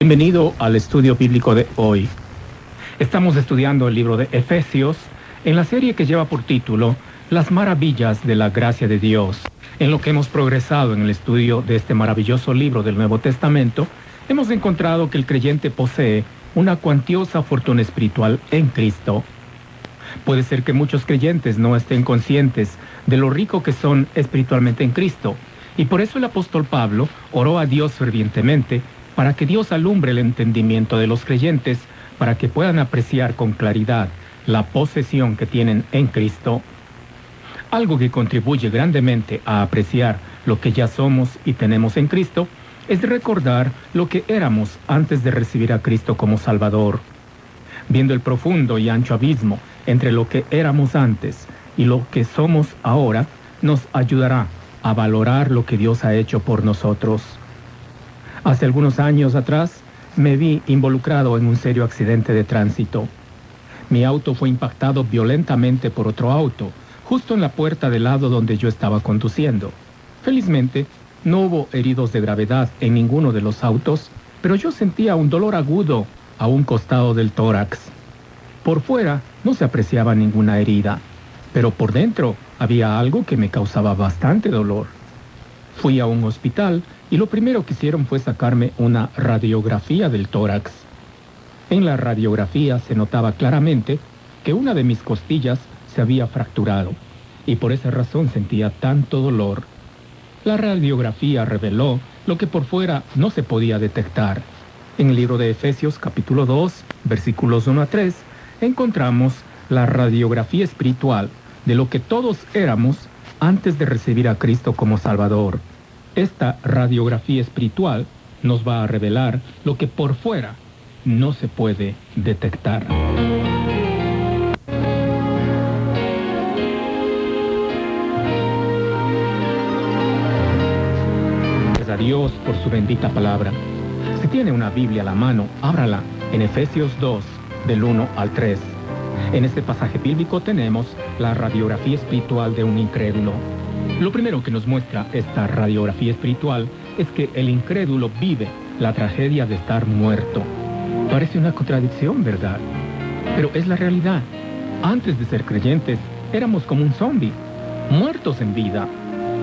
Bienvenido al estudio bíblico de hoy. Estamos estudiando el libro de Efesios en la serie que lleva por título Las maravillas de la gracia de Dios. En lo que hemos progresado en el estudio de este maravilloso libro del Nuevo Testamento, hemos encontrado que el creyente posee una cuantiosa fortuna espiritual en Cristo. Puede ser que muchos creyentes no estén conscientes de lo rico que son espiritualmente en Cristo, y por eso el apóstol Pablo oró a Dios fervientemente para que Dios alumbre el entendimiento de los creyentes, para que puedan apreciar con claridad la posesión que tienen en Cristo. Algo que contribuye grandemente a apreciar lo que ya somos y tenemos en Cristo es recordar lo que éramos antes de recibir a Cristo como Salvador. Viendo el profundo y ancho abismo entre lo que éramos antes y lo que somos ahora, nos ayudará a valorar lo que Dios ha hecho por nosotros. Hace algunos años atrás, me vi involucrado en un serio accidente de tránsito. Mi auto fue impactado violentamente por otro auto, justo en la puerta del lado donde yo estaba conduciendo. Felizmente, no hubo heridos de gravedad en ninguno de los autos, pero yo sentía un dolor agudo a un costado del tórax. Por fuera no se apreciaba ninguna herida, pero por dentro había algo que me causaba bastante dolor. Fui a un hospital y lo primero que hicieron fue sacarme una radiografía del tórax. En la radiografía se notaba claramente que una de mis costillas se había fracturado, y por esa razón sentía tanto dolor. La radiografía reveló lo que por fuera no se podía detectar. En el libro de Efesios, capítulo 2, versículos 1 a 3, encontramos la radiografía espiritual de lo que todos éramos antes de recibir a Cristo como Salvador. Esta radiografía espiritual nos va a revelar lo que por fuera no se puede detectar. Gracias a Dios por su bendita palabra. Si tiene una Biblia a la mano, ábrala en Efesios 2, del 1 al 3. En este pasaje bíblico tenemos la radiografía espiritual de un incrédulo. Lo primero que nos muestra esta radiografía espiritual es que el incrédulo vive la tragedia de estar muerto. Parece una contradicción, ¿verdad? Pero es la realidad. Antes de ser creyentes, éramos como un zombi, muertos en vida.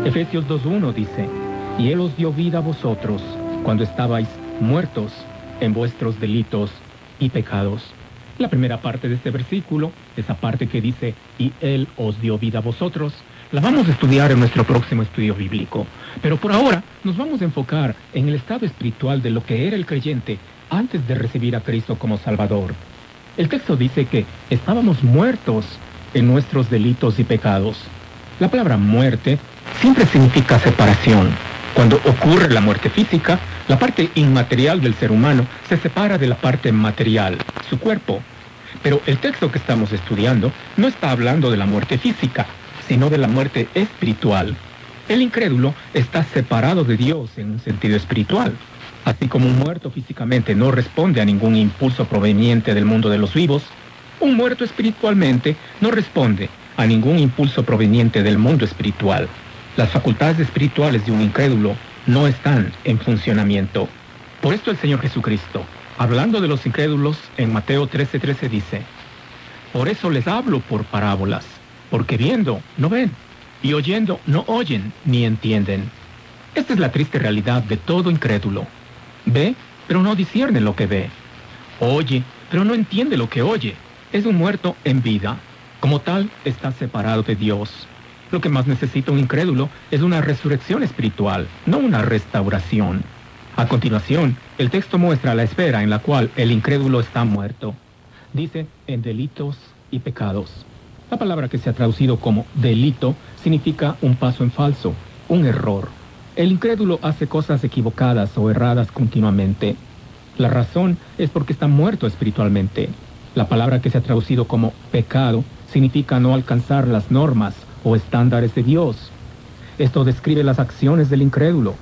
Efesios 2:1 dice: y Él os dio vida a vosotros cuando estabais muertos en vuestros delitos y pecados. La primera parte de este versículo, esa parte que dice, y Él os dio vida a vosotros, la vamos a estudiar en nuestro próximo estudio bíblico. Pero por ahora nos vamos a enfocar en el estado espiritual de lo que era el creyente antes de recibir a Cristo como Salvador. El texto dice que estábamos muertos en nuestros delitos y pecados. La palabra muerte siempre significa separación. Cuando ocurre la muerte física, la parte inmaterial del ser humano se separa de la parte material, su cuerpo. Pero el texto que estamos estudiando no está hablando de la muerte física, sino de la muerte espiritual. El incrédulo está separado de Dios en un sentido espiritual. Así como un muerto físicamente no responde a ningún impulso proveniente del mundo de los vivos, un muerto espiritualmente no responde a ningún impulso proveniente del mundo espiritual. Las facultades espirituales de un incrédulo no están en funcionamiento. Por esto el Señor Jesucristo, hablando de los incrédulos, en Mateo 13:13 dice: por eso les hablo por parábolas, porque viendo no ven, y oyendo no oyen ni entienden. Esta es la triste realidad de todo incrédulo. Ve, pero no discierne lo que ve. Oye, pero no entiende lo que oye. Es un muerto en vida. Como tal, está separado de Dios. Lo que más necesita un incrédulo es una resurrección espiritual, no una restauración. A continuación, el texto muestra la esfera en la cual el incrédulo está muerto. Dice, en delitos y pecados. La palabra que se ha traducido como delito significa un paso en falso, un error. El incrédulo hace cosas equivocadas o erradas continuamente. La razón es porque está muerto espiritualmente. La palabra que se ha traducido como pecado significa no alcanzar las normas o estándares de Dios. Esto describe las acciones del incrédulo.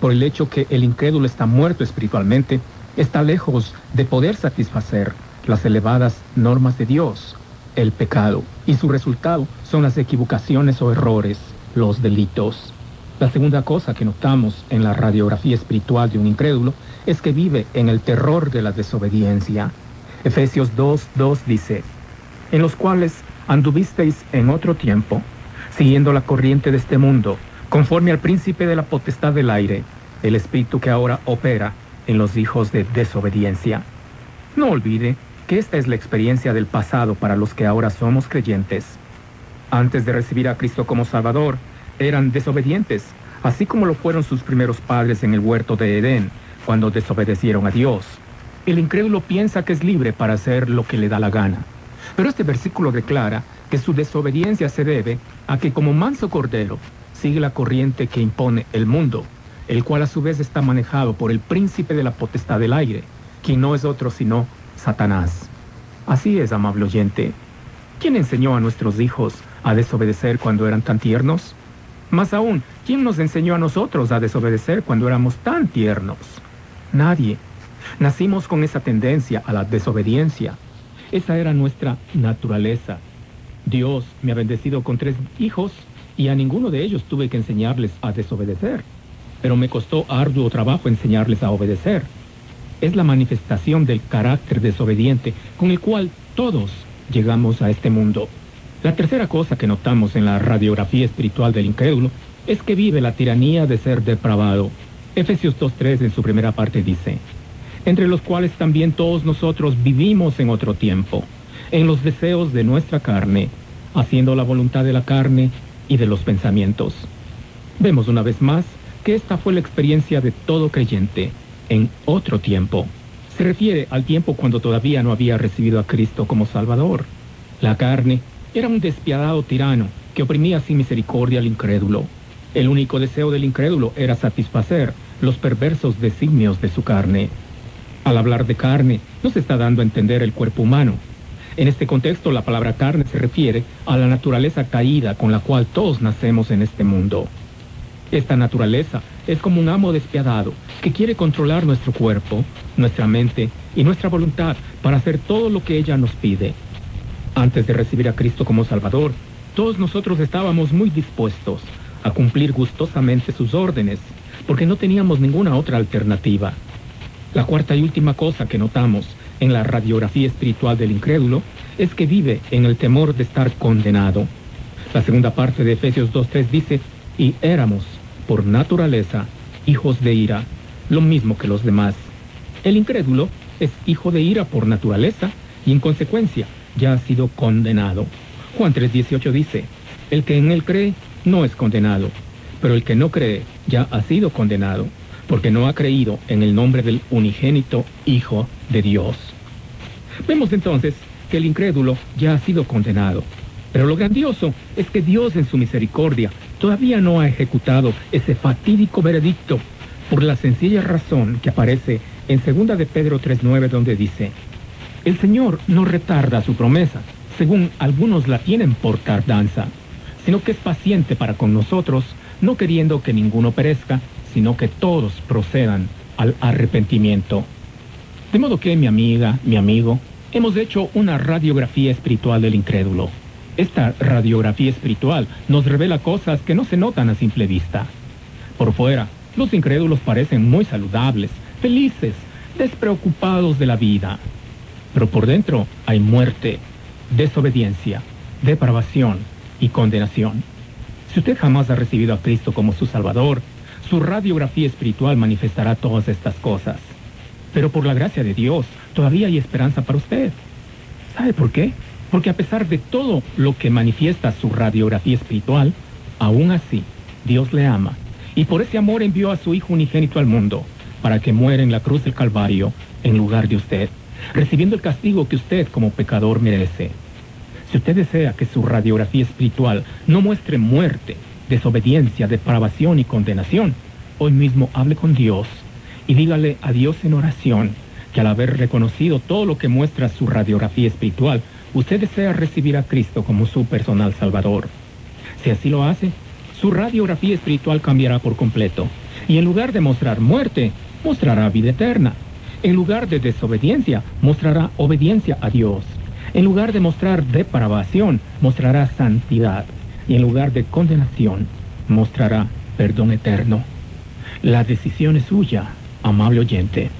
Por el hecho que el incrédulo está muerto espiritualmente, está lejos de poder satisfacer las elevadas normas de Dios, el pecado, y su resultado son las equivocaciones o errores, los delitos. La segunda cosa que notamos en la radiografía espiritual de un incrédulo es que vive en el terror de la desobediencia. Efesios 2:2 dice, en los cuales anduvisteis en otro tiempo, siguiendo la corriente de este mundo, conforme al príncipe de la potestad del aire, el espíritu que ahora opera en los hijos de desobediencia. No olvide que esta es la experiencia del pasado para los que ahora somos creyentes. Antes de recibir a Cristo como Salvador, eran desobedientes, así como lo fueron sus primeros padres en el huerto de Edén, cuando desobedecieron a Dios. El incrédulo piensa que es libre para hacer lo que le da la gana. Pero este versículo declara que su desobediencia se debe a que como manso cordero sigue la corriente que impone el mundo, el cual a su vez está manejado por el príncipe de la potestad del aire, quien no es otro sino Satanás. Así es, amable oyente. ¿Quién enseñó a nuestros hijos a desobedecer cuando eran tan tiernos? Más aún, ¿quién nos enseñó a nosotros a desobedecer cuando éramos tan tiernos? Nadie. Nacimos con esa tendencia a la desobediencia. Esa era nuestra naturaleza. Dios me ha bendecido con 3 hijos y a ninguno de ellos tuve que enseñarles a desobedecer. Pero me costó arduo trabajo enseñarles a obedecer. Es la manifestación del carácter desobediente con el cual todos llegamos a este mundo. La tercera cosa que notamos en la radiografía espiritual del incrédulo es que vive la tiranía de ser depravado. Efesios 2:3 en su primera parte dice, entre los cuales también todos nosotros vivimos en otro tiempo, en los deseos de nuestra carne, haciendo la voluntad de la carne y de los pensamientos. Vemos una vez más que esta fue la experiencia de todo creyente en otro tiempo. Se refiere al tiempo cuando todavía no había recibido a Cristo como Salvador. La carne era un despiadado tirano que oprimía sin misericordia al incrédulo. El único deseo del incrédulo era satisfacer los perversos designios de su carne. Al hablar de carne, no se está dando a entender el cuerpo humano. En este contexto, la palabra carne se refiere a la naturaleza caída con la cual todos nacemos en este mundo. Esta naturaleza es como un amo despiadado que quiere controlar nuestro cuerpo, nuestra mente y nuestra voluntad para hacer todo lo que ella nos pide. Antes de recibir a Cristo como Salvador, todos nosotros estábamos muy dispuestos a cumplir gustosamente sus órdenes, porque no teníamos ninguna otra alternativa. La cuarta y última cosa que notamos en la radiografía espiritual del incrédulo es que vive en el temor de estar condenado. La segunda parte de Efesios 2:3 dice, y éramos, por naturaleza, hijos de ira, lo mismo que los demás. El incrédulo es hijo de ira por naturaleza y en consecuencia ya ha sido condenado. Juan 3:18 dice, el que en él cree no es condenado, pero el que no cree ya ha sido condenado, porque no ha creído en el nombre del unigénito Hijo de Dios. Vemos entonces que el incrédulo ya ha sido condenado, pero lo grandioso es que Dios en su misericordia todavía no ha ejecutado ese fatídico veredicto, por la sencilla razón que aparece en 2 de Pedro 3:9, donde dice, el Señor no retarda su promesa, según algunos la tienen por tardanza, sino que es paciente para con nosotros, no queriendo que ninguno perezca, sino que todos procedan al arrepentimiento. De modo que, mi amiga, mi amigo, hemos hecho una radiografía espiritual del incrédulo. Esta radiografía espiritual nos revela cosas que no se notan a simple vista. Por fuera, los incrédulos parecen muy saludables, felices, despreocupados de la vida. Pero por dentro hay muerte, desobediencia, depravación y condenación. Si usted jamás ha recibido a Cristo como su Salvador, su radiografía espiritual manifestará todas estas cosas. Pero por la gracia de Dios, todavía hay esperanza para usted. ¿Sabe por qué? Porque a pesar de todo lo que manifiesta su radiografía espiritual, aún así, Dios le ama. Y por ese amor envió a su Hijo unigénito al mundo, para que muera en la cruz del Calvario, en lugar de usted, recibiendo el castigo que usted como pecador merece. Si usted desea que su radiografía espiritual no muestre muerte, desobediencia, depravación y condenación, hoy mismo hable con Dios y dígale a Dios en oración que al haber reconocido todo lo que muestra su radiografía espiritual, usted desea recibir a Cristo como su personal Salvador. Si así lo hace, su radiografía espiritual cambiará por completo y en lugar de mostrar muerte, mostrará vida eterna. En lugar de desobediencia, mostrará obediencia a Dios. En lugar de mostrar depravación, mostrará santidad. Y en lugar de condenación, mostrará perdón eterno. La decisión es suya, amable oyente.